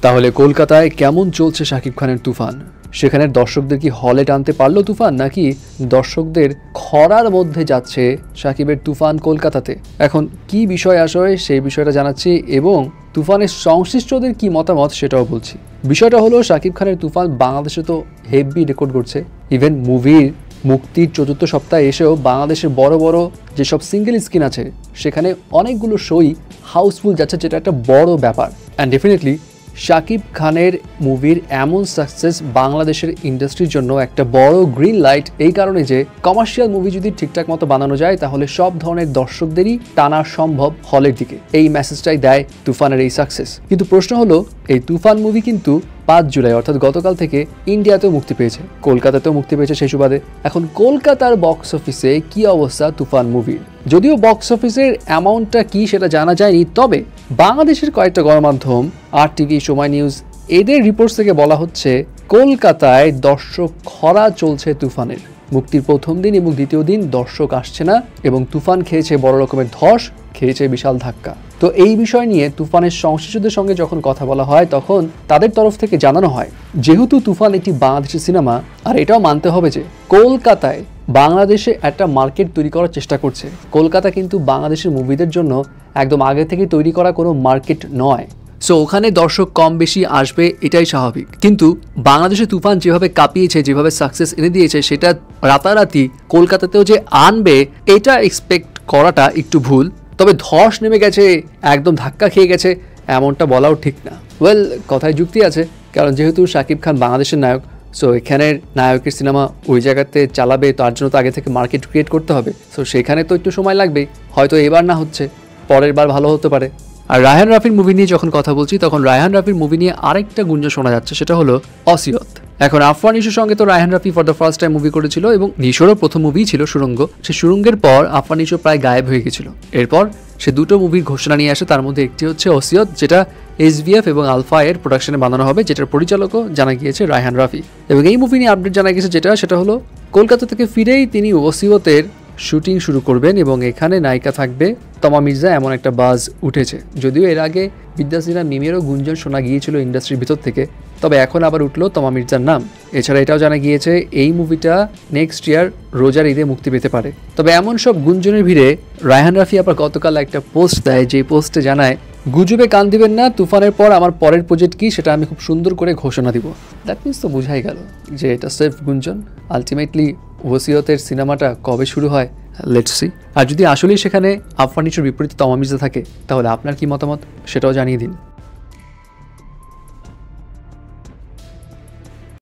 তাহলে কলকাতায় কেমন চলছে শাকিব খানের তুফান? সেখানের দর্শকদের কি হলে টানতে পারলো তুফান, নাকি দর্শকদের খরার মধ্যে যাচ্ছে শাকিবের তুফান কলকাতাতে? এখন কি বিষয় আসলে সেই বিষয়টা জানাচ্ছি এবং তুফানের সংশ্লিষ্টদের কি মতামত সেটাও বলছি। বিষয়টা হলো, শাকিব খানের তুফান বাংলাদেশে তো হেভি রেকর্ড করছে। ইভেন মুভির মুক্তির ৪র্থ সপ্তাহে এসেও বাংলাদেশের বড় বড় যেসব সিঙ্গেল স্ক্রিন আছে সেখানে অনেকগুলো শোই হাউসফুল যাচ্ছে, যেটা একটা বড় ব্যাপার। অ্যান্ড ডেফিনেটলি শাকিব খানের মুভির এমন সাকসেস বাংলাদেশের ইন্ডাস্ট্রির জন্য একটা বড় গ্রিন লাইট, এই কারণে যে কমার্শিয়াল মুভি যদি ঠিকঠাক মতো বানানো যায় তাহলে সব ধরনের দর্শকদেরই টানা সম্ভব হলের দিকে। এই মেসেজটাই দেয় তুফানের এই সাকসেস। কিন্তু প্রশ্ন হলো, এই তুফান মুভি কিন্তু 5 জুলাই অর্থাৎ গতকাল থেকে ইন্ডিয়াতেও মুক্তি পেয়েছে, কলকাতাতেও মুক্তি পেয়েছে সেই সুবাদে। এখন কলকাতার বক্স অফিসে কি অবস্থা তুফান মুভির? যদিও বক্স অফিসের অ্যামাউন্টটা কি সেটা জানা যায়নি, তবে বাংলাদেশের কয়েকটা গণমাধ্যম RTV, সময় নিউজ এদের রিপোর্টস থেকে বলা হচ্ছে কলকাতায় দর্শক খরা চলছে তুফানের। মুক্তির প্রথম দিন এবং দ্বিতীয় দিন দর্শক আসছে না এবং তুফান খেয়েছে বড় রকমের ধস, খেয়েছে বিশাল ধাক্কা। তো এই বিষয় নিয়ে তুফানের সংশ্লিষ্টদের সঙ্গে যখন কথা বলা হয় তখন তাদের তরফ থেকে জানানো হয়, যেহেতু তুফান একটি বাংলাদেশি সিনেমা, আর এটাও মানতে হবে যে কলকাতায় বাংলাদেশে একটা মার্কেট তৈরি করার চেষ্টা করছে। কলকাতা কিন্তু বাংলাদেশের মুভিদের জন্য একদম আগে থেকে তৈরি করা কোনো মার্কেট নয়। সো ওখানে দর্শক কম বেশি আসবে, এটাই স্বাভাবিক। কিন্তু বাংলাদেশে তুফান যেভাবে কাঁপিয়েছে, যেভাবে সাকসেস এনে দিয়েছে, সেটা রাতারাতি কলকাতাতেও যে আনবে এটা এক্সপেক্ট করাটা একটু ভুল। তবে ধস নেমে গেছে, একদম ধাক্কা খেয়ে গেছে, এমনটা বলাও ঠিক না। ওয়েল, কথায় যুক্তি আছে, কারণ যেহেতু শাকিব খান বাংলাদেশের নায়ক, সো এখানের নায়কের সিনেমা ওই জায়গাতে চালাবে, তার জন্য তো আগে থেকে মার্কেট ক্রিয়েট করতে হবে। সো সেখানে তো একটু সময় লাগবেই, হয়তো এবার না হচ্ছে, পরের বার ভালো হতে পারে। আর রায়হান রাফির মুভি নিয়ে যখন কথা বলছি তখন রায়হান রাফির মুভি নিয়ে আরেকটা গুঞ্জন শোনা যাচ্ছে, সেটা হলো অসিয়ত। এখন আফরান নিশোর সঙ্গে তো Raihan Rafi for the first time movie করেছিল এবং নিশোরও প্রথম মুভি ছিল সুরঙ্গ। সেই সুরঙ্গের পর আফরান নিশো প্রায় গায়েব হয়ে গেছিল। এরপর সে দুটো মুভির ঘোষণা নিয়ে আসে, তার মধ্যে একটি হচ্ছে অসিয়ত, যেটা SVF এবং আলফা এর প্রোডাকশনে বানানো হবে, যেটার পরিচালকও জানা গিয়েছে রায়হান রাফি। এবং এই মুভি নিয়ে আপডেট জানা গেছে সেটা হলো কলকাতা থেকে ফিরেই তিনি অসিয়তের শুটিং শুরু করবেন এবং এখানে নায়িকা থাকবে তমা মির্জা, এমন একটা বাজ উঠেছে। যদিও এর আগে বিদ্যাসিনা মিমেরও গুঞ্জন শোনা গিয়েছিল ইন্ডাস্ট্রির ভিতর থেকে, তবে এখন আবার উঠলো তমা মির্জার নাম। এছাড়া এটাও জানা গিয়েছে এই মুভিটা নেক্সট ইয়ার রোজার ঈদে মুক্তি পেতে পারে। তবে এমন সব গুঞ্জনের ভিড়ে রায়হান রাফি আবার গতকাল একটা পোস্ট দেয়, যে পোস্টে জানায়, গুজবে কান দিবেন না, তুফানের পর আমার পরের প্রজেক্ট কি সেটা আমি খুব সুন্দর করে ঘোষণা দিব। দ্যাট মিনস তো বোঝাই গেল যে এটা সেফ গুঞ্জন। আলটিমেটলি ওসিয়তের সিনেমাটা কবে শুরু হয়, লেটস সি। আর যদি আসলেই সেখানে আফরান নিশোর বিপরীতে তমা মির্জা থাকে তাহলে আপনার কি মতামত সেটাও জানিয়ে দিন।